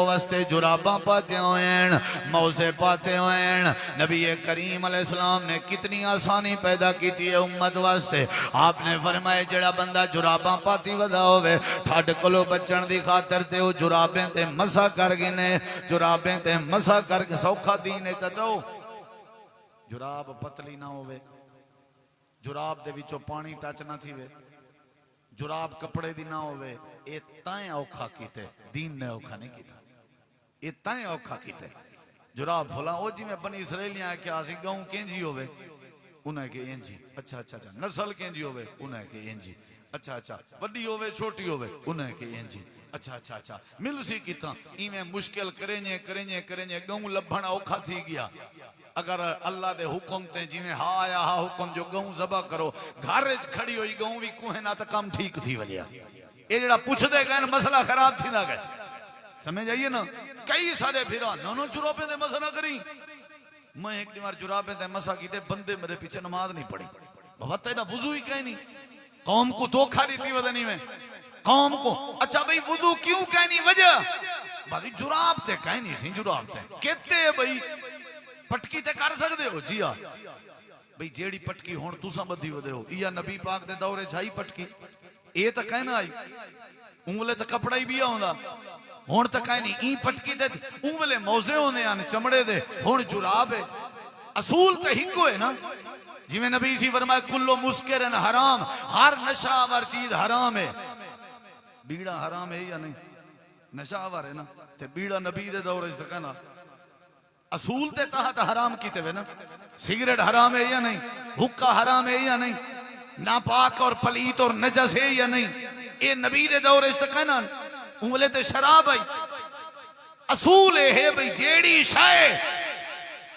वास्ते जुराबा पाते होएन मौजे पाते होएन नबी करीम अलैहिस्सलाम ने कितनी आसानी पैदा की थी उम्मत वास्ते आपने फरमाया जेड़ा बंदा जुराबा पाती वदा होवे ठड कोलो बचण दी खातर ते ओ जुराबें ते मसा कर गिने जुराबें ते मसा करके सौखा दीन चचाओ जुराब पतली ना होवे जुराब दे विचों पानी टच ना थीवे जुराब कपड़े दी ना होवे ए ताए औखा कीते दीन ने औखा नहीं कीता ए ताए औखा कीते जुराब फला ओ जिवें बनी इसराइलियां क्या सी गऊ केंजी होवे उन्हें के इंजी अच्छा नस्ल केंजी होवे उन्हें के इंजी अच्छा वड्डी होवे छोटी होवे उन्हें के इंजी अच्छा मिल सी कीता इवें मुश्किल करेंजे गऊ लभण औखा थी गया अगर अल्लाह दे हुक्म ते जिवें हा आया हा हुक्म जो गऊ ज़बह करो घर च खड़ी हुई गऊ भी कुहे ना तो काम ठीक थी वलिया ये जेड़ा पुछदे गए मसला खराब थी ना गए समझ आइए ना कई सारे फिरा नो जुराबे दे मसला करी मैं एक बार जुराबे दे मसा कीते बंदे मेरे पीछे नमाज नहीं पढ़ी बाबा तेरा वुजू ही कहीं नहीं कौम को धोखा देती वदनी में कौम को अच्छा भाई वुजू क्यों कहनी वजह भाई जुराब ते कहीं नहीं सी जुराब ते कहते भाई पटकी ते कर सकते हो जी हाँ भाई जेड़ी पटकी हुण तुसा बधी वदे हो या नबी पाक दे दौरे छाई पटकी ये तो कहना आई उंगले तो कपड़ा ही भी आउंदा हुण तो कहीं नहीं ई पटकी दे उंगले मौजे होने आन चमड़े दे हुण जुराब है असूल तो हिको है ना जिवें नबी सी फरमाया कुल्लो मुस्किरन हराम हर नशावर चीज हराम है बीड़ा हराम है या नहीं नशावर है ना ते बीड़ा नबी दे दौरे से कहना असूल ते तहत हराम कीते वे ना सिगरेट हराम है या नहीं हुक्का हराम है या नहीं नापाक और पलीत और नजस है या नहीं ये नबी दे दौरे से कहना उंगले ते शराब आई असूल है भाई जेड़ी शाय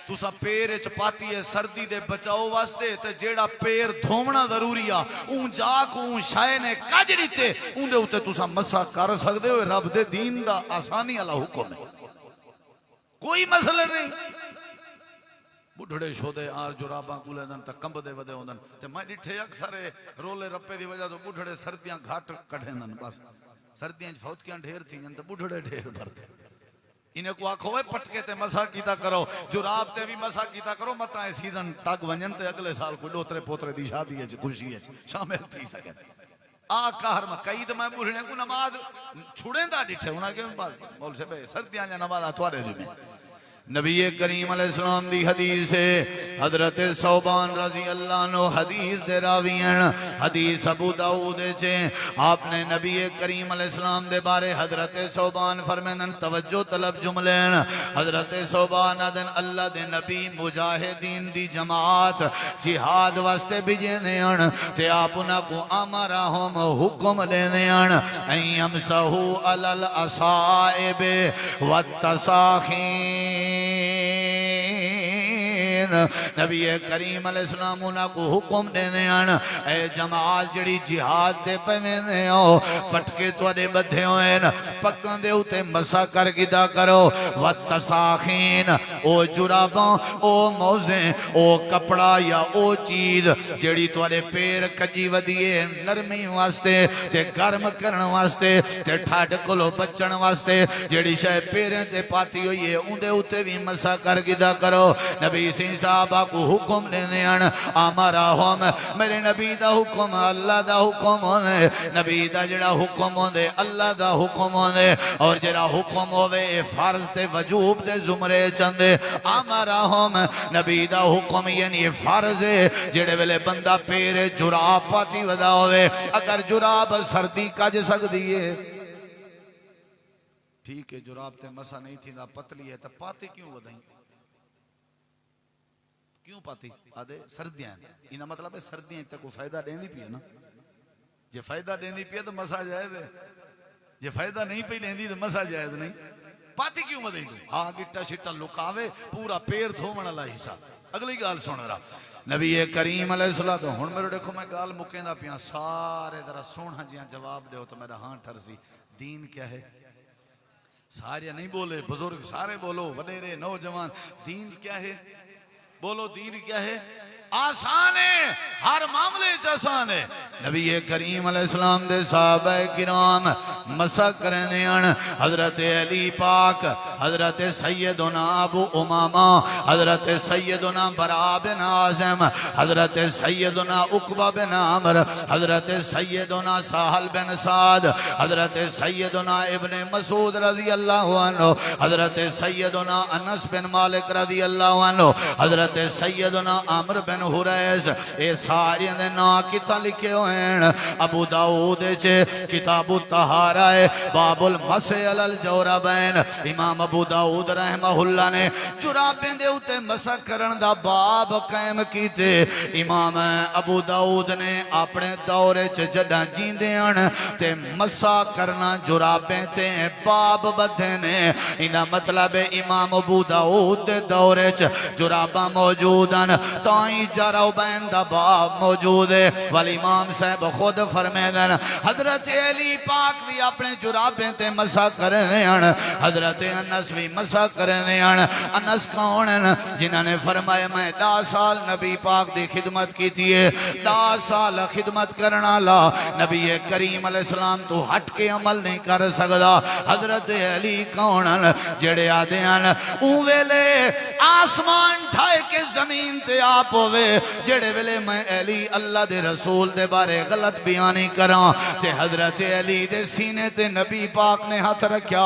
तुसा पैर च पाती है सर्दी दे बचाओ वास्ते ते जेड़ा पैर धोवना जरूरी आ ऊं जाक ऊं शाय ने कज दिते उंदे उते तुसा मसा कर सकदे हो रब दे दीन दा आसानी वाला हुक्म है कोई मसला नहीं बुढ़ड़े शोदे आर जुराबा गुलेदन त कंबदे वदे होंदन ते मैं डिठे अक्सर रोले रप्पे दी वजह तो बुढ़ड़े सर्दियां घाट कढेंदन बस सर्दियां फौतकियां ढेर थीन त बुढ़ड़े ढेर भरदे इन्हें को आखो है पटके ते मसा कीता करो जुराब ते भी मसा कीता करो मता सीजन तक वंजन ते अगले साल कोई डोतरे पोतरे दी शादी है खुशी है शामिल थी सके आ कहर में कई तो मैं बुढ़ने को नमाज छुड़ेंदा डिठे उना के बात बोल से बे सर्दियां जा नमाज तोरे दी में नबी करीम अलैहिस्सलाम दी हदीस है, हजरत सौबान रजी अल्लाह अन्हु हदीस दे रावी हैं। हदीस अबू दाऊद च आपने नबी करीम अलैहिस्सलाम दे बारे हजरत सौबान फरमांदन, तवज्जो तलब जुमले। हजरत सौबान आदन अल्लाह दे नबी मुजाहिदीन दी जमात जिहाद वास्ते भेजने हैं ते आप उन्हां को अमरा हम हुक्म देने हैं अयम सहू अलल असाइबे वत्तसाखीन। नबी करीम अलैहिस्सलाम उन्हां को हुक्म देने हैं ए जमात जड़ी जिहाद दे पवेंदे हो पटके तुहाडे बधे होए न पक्कां दे उते मसा कर गिदा करो। वत्तसाखीन ओ जुराबां ओ मौजे ओ कपड़ा या ओ चीज जड़ी तुहाडे पैर कजी वधिए नरमी वास्ते ते गर्म करन वास्ते ते ठंड कोलों बचण वास्ते जड़ी शै पैरें ते पाती होई है उंदे उते भी मसा कर गिदा करो। नबी सिंह साहबा को हुक्म देने हैं हमारा हम मेरे नबी दा हुक्म अल्लाह दा हुक्म होने नबी दा जड़ा हुक्म होंदे अल्लाह दा हुक्म होंदे और जड़ा हुक्म होवे फर्ज ते वजूब दे जुमरे चंदे। हमारा हम नबी दा हुक्म यानी फर्ज है जेड़े वेले बंदा पैर जुराब पाती वदा होवे अगर जुराब सर्दी कज सकदी है ठीक है जुराब ते मसा नहीं थी पतली है तो पाती क्यों वधाई क्यों पाती आदे सर्दियां इना मतलब है सर्दियां तक कोई फायदा देंदी पी है ना जे फायदा देंदी पी है तो मसा जायज है जे फायदा नहीं पी लेंदी तो मसा जायज नहीं पाती क्यों वधाई तू हाँ गिट्टा शिट्टा लुकावे पूरा पैर धोवण वाला हिस्सा। अगली गाल सुन रहा नबी करीम अलैहिस्सलाम तो हुण मेरे देखो मैं गाल मुकेंदा पिया सारे जरा सोहना जिहा जवाब दो तो मेरा हाँ ठरसी। दीन क्या है सारे नहीं बोले बुजुर्ग सारे बोलो वडेरे नौजवान दीन क्या है बोलो दीन क्या है। आसान है हर मामले च आसान है। नबी करीम अलैहिस्सलाम दे सहाबा किराम मसा करने हजरत अली पाक हजरत सैयदना अबू उमामा हजरत सैयदना बरा बिन आज़म हजरत सैयदना उकबा बिन आमर हजरत सैयदना साहल बिन साद हजरत सैयदना इब्ने मसूद रजी अल्लाह अन्हु हजरत सैयदना अनस बिन मालिक रजी अल्लाह अन्हु हजरत सैयदना अमर बिन हुरैस ये सारे दे नाम किथा लिखे हुए हैं अबू दाऊद च किताबु तहारा है बाबुल मसे अलल जौराबैन। इमाम अबू दाऊद रहमहुल्लाह ने जुराबें दे उते मसा करन दा बाब कायम कीते। इमाम अबू दाऊद ने अपने दौरे च जड़ा जींदे हन ते मसा करना जुराबें ते बाब बधे ने इना मतलब है इमाम अबू दाऊद दे दौरे च जुराबा मौजूद हैं ताई जरौबैन दा बाब मौजूद है। वाल इमाम साहब खुद फरमाते हैं हजरत अली पाक भी अपने जुराबे ते मसा करने हैं हजरत अनस भी मसा करने हैं। अनस कौन है जिन्होंने फरमाया मैं 10 साल नबी पाक की खिदमत की थी 10 साल खिदमत करने वाला नबी करीम अलैहिस्सलाम तो हट के अमल नहीं कर सकता। हजरत अली कौन है जेड़े आदे हैं ऊ वेले आसमान ढाए के जमीन ते आप होवे जेड़े वेले मैं अली अल्लाह दे रसूल दे बारे गलत बयानी करा ते हजरत अली दे सीने ते नबी पाक ने हाथ रखा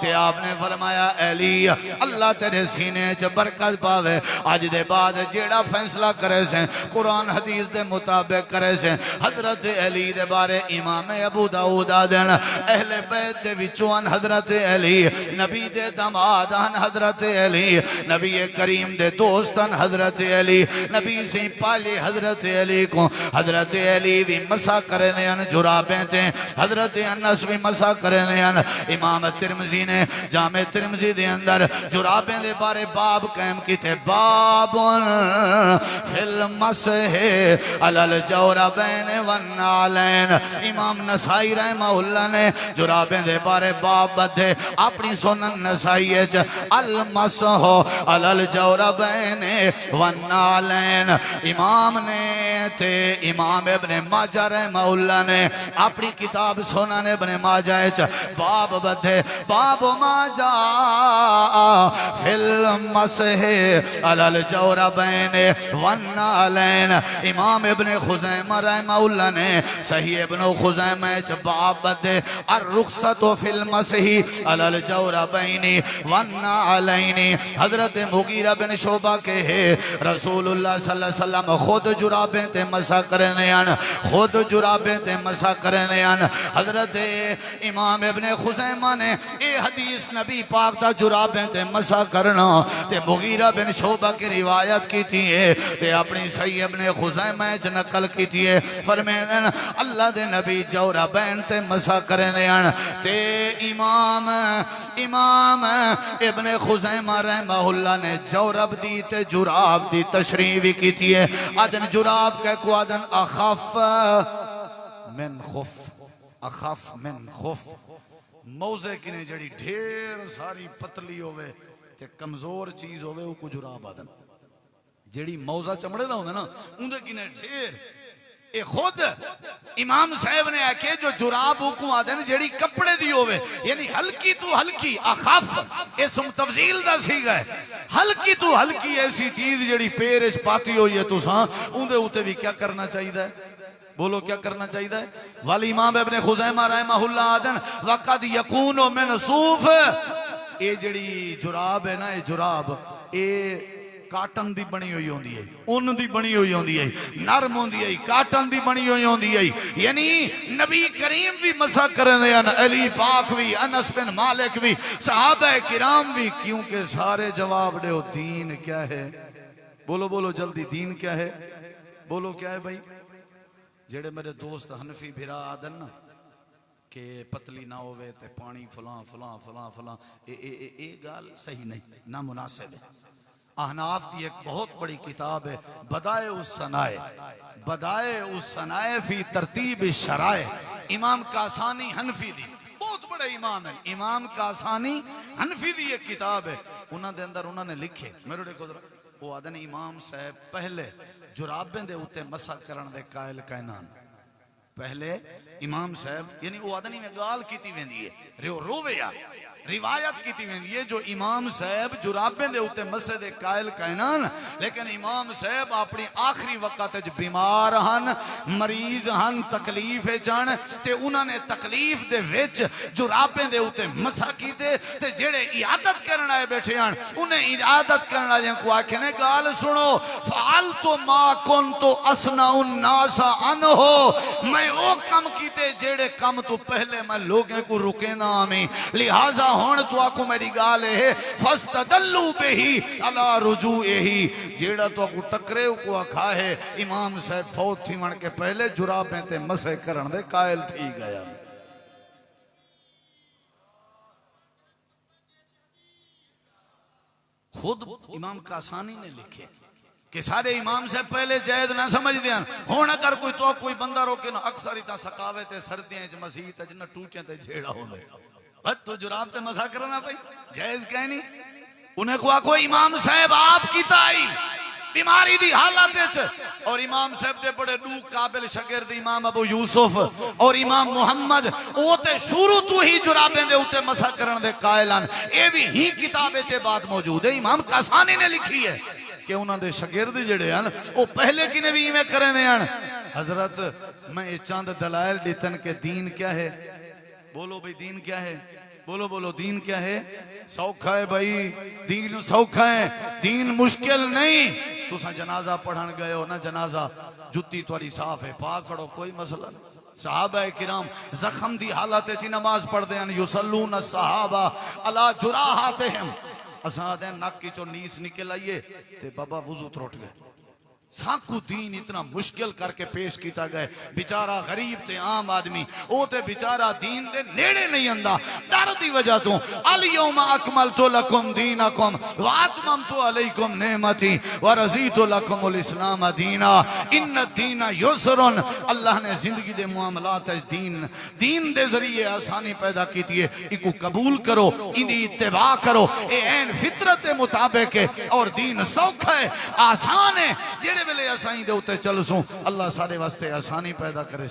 ते आपने फरमाया अली अल्लाह तेरे सीने च बरकत पावे आज दे बाद जेड़ा फैसला करे से कुरान हदीस दे मुताबिक करे से। हजरत अली दे बारे इमाम अबू दाऊद आदन अहले बैत दे विचों हजरत अली नबी दे दामाद हजरत अली नबी करीम दे दोस्तन हजरत अली नबी से पाले हजरत अली को हजरत अली भी मसा करने जुराबे थे हजरत अनस भी मसा करने। इमाम तिरमिजी ने जामे तिरमिजी दे अंदर जुराबे दे बारे बाब कायम कीते बाबुन फिल मसहे अलल जौराबैन वन्नालैन। इमाम नसाई रहमहुल्लाह ने जुराबे दे बारे बाब बधे अपनी सुनन नसाई च अल मसहो अलल जौराबैन वन्नालैन। इमाम ने ते इमाम इब्ने माजा रहमहुल्लाह ने अपनी किताब सुनन इब्ने माजा बाब बधे बाब माजा फिल मसहे अलल जौरबैन वन्नालैन। इमाम इब्ने खुज़ैमा रहमहुल्लाह ने सही इब्ने खुज़ैमा बाब बधे अर्रुख्सतु फिल मसही अलल जौरबैन वन्नालैन। हजरत मुगीरा बिन शोबा के है रसूलुल्लाह सल्लल्लाहु अलैहि वसल्लम खुद जुराबें ते मसा करने आन, खुद जुराबें ते मसा करने आन। हजरत इमाम इब्ने खुज़ैमा ने ये हदीस नबी पाक दा जुराबें ते मसा करना ते मुगीरा बिन शोबा की रिवायत की थी है ते अपनी सही इब्ने खुज़ैमा च नकल की थी है। फरमाया अल्लाह दे नबी जौराबैन ते मसा करने आन ते इमाम इब्ने खुज़ैमा रहमहुल्लाह ने जौरब दी ते जुराब दी तशरीह भी की थी है। आदन जुराब कह को आदन अखफ मिन खुफ, अखफ मिन खुफ। मौजे की ने जड़ी ढेर सारी पतली होवे ते कमजोर चीज होवे वो को जुराब आदन। जड़ी मौजा चमड़े दा होंदा ना उंदे की ने ढेर ए खुद इमाम साहब ने आखे जो जुराब को आदन जड़ी कपड़े दी होवे यानी हल्की तू हल्की अखफ इसम तफजील दा सीगा है। हल्की तू हल्की ऐसी चीज जड़ी पैर इच पाती हुई है तुसां उंदे उते भी क्या करना चाहिए है? बोलो क्या करना चाहिए है? वाली इमाम इब्ने खुज़ैमा रहमहुल्लाह आदन वक़द यकूनु मिन सूफ। ये जड़ी जुराब है ना ये जुराब ये काटन दी बनी हुई होंदी है, ऊन दी बनी हुई होंदी है, नरम होंदी है, काटन दी बनी हुई होंदी है। यानी नबी करीम भी मसा करने हैं, अली पाक भी, अनस बिन मालिक भी, सहाबा किराम भी। क्योंकि सारे जवाब दो दीन क्या है? बोलो बोलो जल्दी दीन क्या है? बोलो क्या है भाई? जेड़े मेरे दोस्त हनफी भिरा आदन ना के पतली ना होवे ते पानी फलां फलां फलां फलां ए गाल सही नहीं ना मुनासिब है। अहनाफ की एक बहुत बड़ी किताब है बदाए उस सनाए फी तरतीब शराए। इमाम कासानी हनफी दी बहुत बड़े इमाम है, इमाम कासानी हनफी दी एक किताब है। उन्होंने अंदर उन्होंने लिखे मेरे देखो वो आदन इमाम साहब पहले जुराबें दे उते मसा करन दे कायल कैनान। पहले इमाम साहब यानी वो आदनी में गाल कीती वेंदी है रोवेया रिवायत की है जो इमाम साहब जुराबें दे उते मसे दे कायल कैनान। लेकिन इमाम साहब अपनी आखिरी वक्त बीमार हन, मरीज हन, तकलीफ जान ते उन्होंने तकलीफ दे विच जुराबें दे उते मसा कीते ते जेड़े इयादत करन आए बैठे हन उन्हें इयादत करन वाले को आखे ने गाल सुनो फाल तो मा कुन तो असना उन्नासा अनहो। मैं वो कम कीते जेड़े कम तो पहले मैं लोगों को रुकेना में लिहाजा हुण तो आको मेरी गाल है फस्तदल्लू बिही अला रुजूइही। जेड़ा तो आको टकरे को आखा है इमाम साहब फौत थी वन के पहले जुराबें ते मसे करन दे कायल थी गया। खुद इमाम कासानी ने लिखे कि सारे इमाम साहब पहले जायज ना समझ दिया हुण अगर कोई बंदा रोके ना अक्सर इतना सकावे ते सर्दियां च मसीत च न टूटियां ते झेड़ा होवे तो जुराब ते मसा करना भाई जायज कह नहीं। उन्हें को आखो इमाम साहब आप की ताई बीमारी दी हालत और इमाम साहब दे बड़े दू काबिल शागिर्द इमाम अबू यूसुफ और इमाम मुहम्मद ओ ते शुरू तो ही जुराबें दे उते मसा करन दे कायलान। ये भी ही किताबे च बात मौजूद है इमाम कासानी ने लिखी है कि उन्हां दे शागिर्द जेड़े हन ओ पहले किने भी इवें करने हन। हजरत मैं ये चंद दलाइल दितन के दीन क्या है? बोलो भाई दीन क्या है? बोलो बोलो दीन क्या है? सौखा है भाई, दीन सौखा है, दीन मुश्किल नहीं। तुसा जनाजा पढ़न गए हो ना, जनाजा जुत्ती तुम्हारी साफ है पा खड़ो कोई मसला नहीं। सहाबा किराम जख्म दी हालत च नमाज पढ़ते हैं युसल्लून सहाबा अला जुराहातिहिम। असां दे नक चो नीस निकल आइए ते बाबा वुजू त्रुट गए। साकू दीन इतना मुश्किल करके पेश किया गया। बेचारा गरीब ते आम आदमी ओ ते बेचारा दीन दे नेड़े नहीं आंदा डर दी वजह तो। अल यौम अकमलतु लकुम दीनकुम व अतममतु अलैकुम नेमती व रज़ीतु लकुमुल इस्लाम दीना इन्न दीन युसरुन। अल्लाह ने जिंदगी दे मामलात दीन दे जरिए आसानी पैदा की है। इको कबूल करो, इदी इत्तिबा करो, ए ऐन फितरत के मुताबिक है और दीन सौखा है, आसान है। जेड़े वेले असाई दे उते चलसूं अल्लाह सारे वास्ते आसानी पैदा करे।